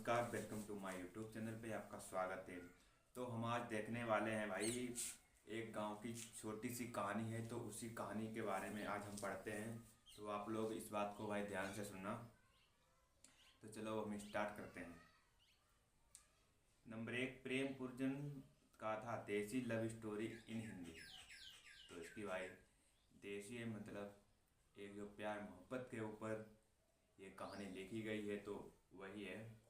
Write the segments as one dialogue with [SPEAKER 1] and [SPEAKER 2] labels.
[SPEAKER 1] नमस्कार, welcome to my YouTube channel पे आपका स्वागत है। तो हम आज देखने वाले हैं भाई, एक गांव की छोटी सी कहानी है। तो उसी कहानी के बारे में आज हम पढ़ते हैं। तो आप लोग इस बात को भाई ध्यान से सुनना। तो चलो हम स्टार्ट करते हैं। नंबर 1, प्रेम पुरजन का था देसी लव स्टोरी इन हिंदी। तो इसकी भाई देसी मतलब एक जो प्यार मोहब्बत के ऊपर ये कहानी लिखी गई है, तो वही है।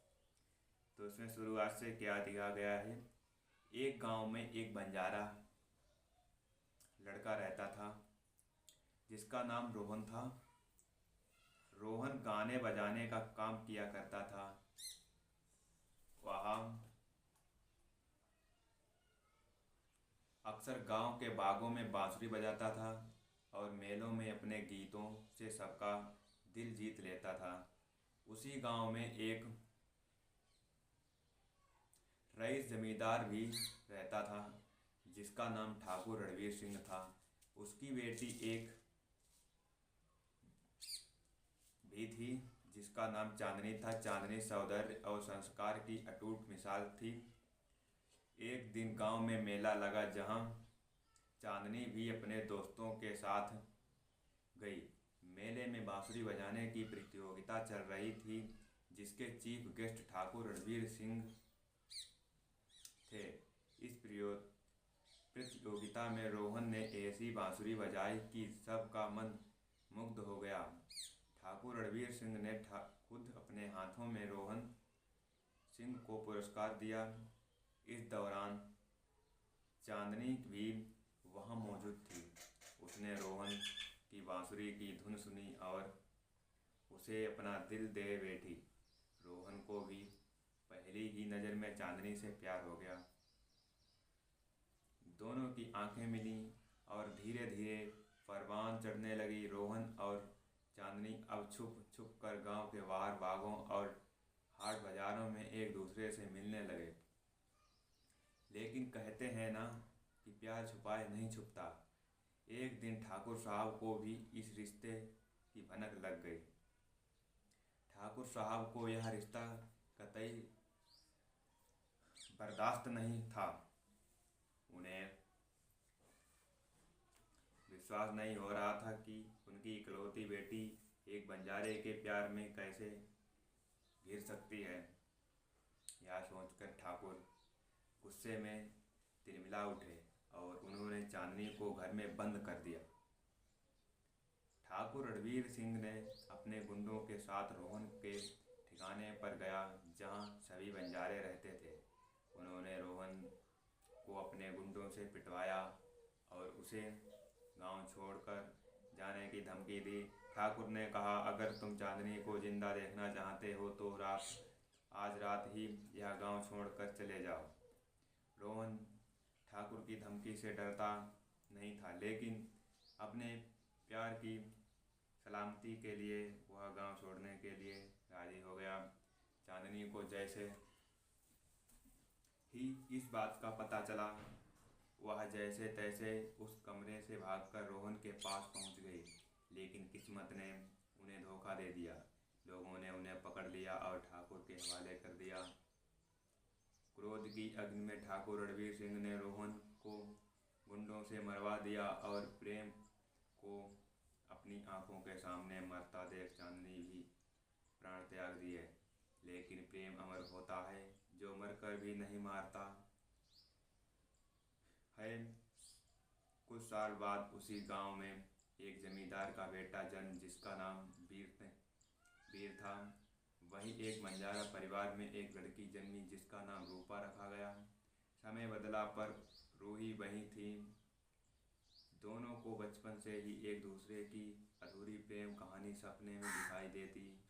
[SPEAKER 1] तो इसमें शुरुआत से क्या दिया गया है। एक गांव में एक बंजारा लड़का रहता था जिसका नाम रोहन था। रोहन गाने बजाने का काम किया करता था। वह अक्सर गांव के बागों में बांसुरी बजाता था और मेलों में अपने गीतों से सबका दिल जीत लेता था। उसी गांव में एक रईस जमींदार भी रहता था जिसका नाम ठाकुर रणवीर सिंह था। उसकी बेटी एक भी थी जिसका नाम चांदनी था। चांदनी सौंदर्य और संस्कार की अटूट मिसाल थी। एक दिन गांव में मेला लगा जहां चांदनी भी अपने दोस्तों के साथ गई। मेले में बांसुरी बजाने की प्रतियोगिता चल रही थी जिसके चीफ गेस्ट ठाकुर रणवीर सिंह थे। इस प्रतियोगिता में रोहन ने ऐसी बांसुरी बजाई कि सबका मन मुग्ध हो गया। ठाकुर रणवीर सिंह ने खुद अपने हाथों में रोहन सिंह को पुरस्कार दिया। इस दौरान चांदनी भी वहां मौजूद थी। उसने रोहन की बांसुरी की धुन सुनी और उसे अपना दिल दे बैठी। रोहन को भी पहली ही नज़र में चांदनी से प्यार हो गया। दोनों की आंखें मिलीं और धीरे धीरे परवान चढ़ने लगी। रोहन और चांदनी अब छुप छुप कर गांव के बाहर बागों और हाट बाजारों में एक दूसरे से मिलने लगे। लेकिन कहते हैं ना कि प्यार छुपाए नहीं छुपता। एक दिन ठाकुर साहब को भी इस रिश्ते की भनक लग गई। ठाकुर साहब को यह रिश्ता कतई बर्दाश्त नहीं था। उन्हें विश्वास नहीं हो रहा था कि उनकी इकलौती बेटी एक बंजारे के प्यार में कैसे घिर सकती है। यह सोचकर ठाकुर गुस्से में तिलमिला उठे और उन्होंने चांदनी को घर में बंद कर दिया। ठाकुर रणवीर सिंह ने अपने गुंडों के साथ रोहन के ठिकाने पर गया जहां सभी बंजारे रहते थे। उन्होंने रोहन को अपने गुंडों से पिटवाया और उसे गांव छोड़कर जाने की धमकी दी। ठाकुर ने कहा, अगर तुम चांदनी को जिंदा देखना चाहते हो तो आज रात ही यह गांव छोड़कर चले जाओ। रोहन ठाकुर की धमकी से डरता नहीं था, लेकिन अपने प्यार की सलामती के लिए वह गांव छोड़ने के लिए राजी हो गया। चांदनी को जैसे ही इस बात का पता चला, वह जैसे तैसे उस कमरे से भागकर रोहन के पास पहुंच गई। लेकिन किस्मत ने उन्हें धोखा दे दिया। लोगों ने उन्हें पकड़ लिया और ठाकुर के हवाले कर दिया। क्रोध की अग्नि में ठाकुर रणवीर सिंह ने रोहन को गुंडों से मरवा दिया और प्रेम को अपनी आंखों के सामने मरता देख चांदनी भी प्राण त्याग दिए। लेकिन प्रेम अमर होता है, जो मरकर भी नहीं मारता है। कुछ साल बाद उसी गांव में एक जमींदार का बेटा जन्म जिसका नाम वीर था। वही एक बंजारा परिवार में एक लड़की जन्मी जिसका नाम रूपा रखा गया। समय बदला पर रूही वही थी। दोनों को बचपन से ही एक दूसरे की अधूरी प्रेम कहानी सपने में दिखाई देती।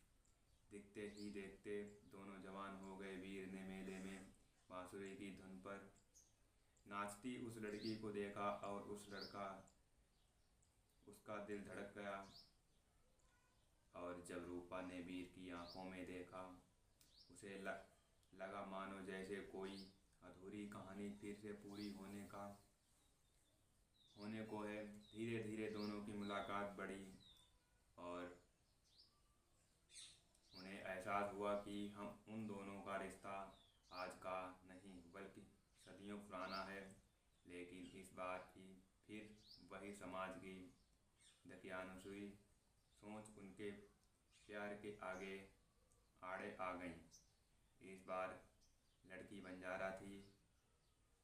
[SPEAKER 1] दिखते ही देखते दोनों जवान हो गए। वीर ने मेले में बांसुरी की धुन पर नाचती उस लड़की को देखा और उसका दिल धड़क गया। और जब रूपा ने वीर की आंखों में देखा, उसे लगा मानो जैसे कोई अधूरी कहानी फिर से पूरी होने को है। धीरे धीरे दोनों की मुलाकात बढ़ी और उन्हें ऐसा एहसास हुआ कि हम उन दोनों का रिश्ता आज का नहीं बल्कि सदियों पुराना है। लेकिन इस बार भी फिर वही समाज की दकियानुसी सोच उनके प्यार के आगे आड़े आ गई। इस बार लड़की बंजारा थी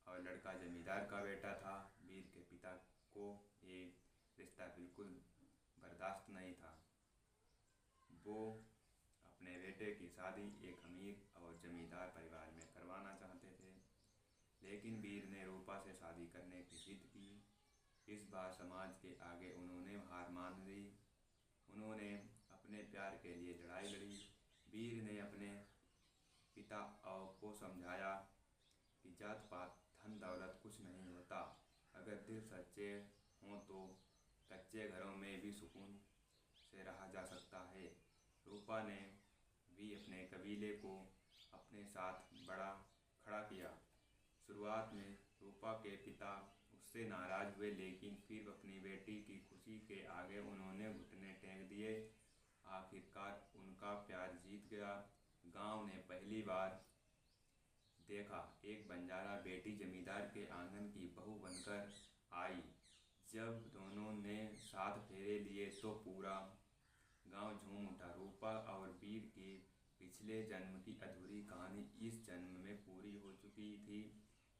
[SPEAKER 1] और लड़का जमींदार का बेटा था। वीर के पिता को ये रिश्ता बिल्कुल बर्दाश्त नहीं था। वो अपने बेटे की शादी एक अमीर और जमींदार परिवार में करवाना चाहते थे, लेकिन वीर ने रूपा से शादी करने की जिद की। इस बार समाज के आगे उन्होंने हार मान ली। उन्होंने अपने प्यार के लिए लड़ाई लड़ी। वीर ने अपने पिता को समझाया कि जात पात धन दौलत कुछ नहीं होता, अगर दिल सच्चे हों तो कच्चे घरों में भी सुकून से रहा जा सकता है। रूपा ने भी अपने कबीले को अपने साथ बड़ा खड़ा किया। शुरुआत में रूपा के पिता उससे नाराज हुए, लेकिन फिर अपनी बेटी की खुशी के आगे उन्होंने घुटने टेक दिए। आखिरकार उनका प्यार जीत गया। गांव ने पहली बार देखा एक बंजारा बेटी जमींदार के आंगन की बहू बनकर आई। जब दोनों ने साथ फेरे लिए तो पूरा गांव झूम उठा। रूपा और वीर की पिछले जन्म की अधूरी कहानी इस जन्म में पूरी हो चुकी थी।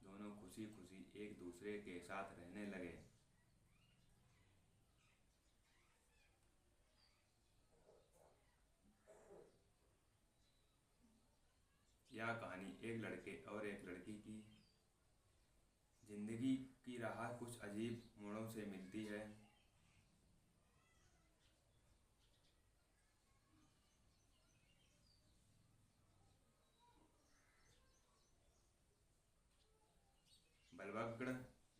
[SPEAKER 1] दोनों खुशी खुशी एक दूसरे के साथ रहने लगे। यह कहानी एक लड़के और एक लड़की की जिंदगी की राह कुछ अजीब मोड़ों से मिलती है। बलवगढ़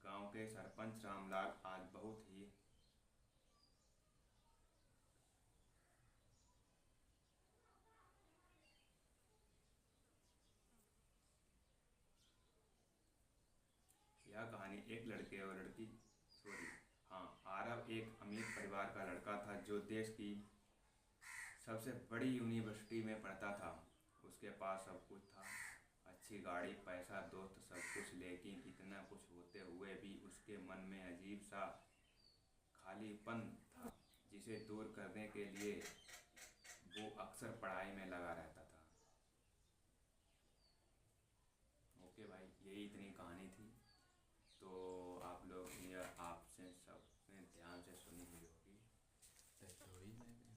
[SPEAKER 1] गांव के सरपंच रामलाल आज बहुत ही यह कहानी एक लड़के और लड़की सॉरी हाँ आरव एक अमीर परिवार का लड़का था जो देश की सबसे बड़ी यूनिवर्सिटी में पढ़ता था। उसके पास सब कुछ था, अच्छी गाड़ी, पैसा, दोस्त, सब कुछ। लेकिन इतना कुछ होते हुए भी उसके मन में अजीब सा खालीपन था, जिसे दूर करने के लिए वो अक्सर पढ़ाई में लगा रहता था। ओके भाई, यही इतनी कहानी थी। तो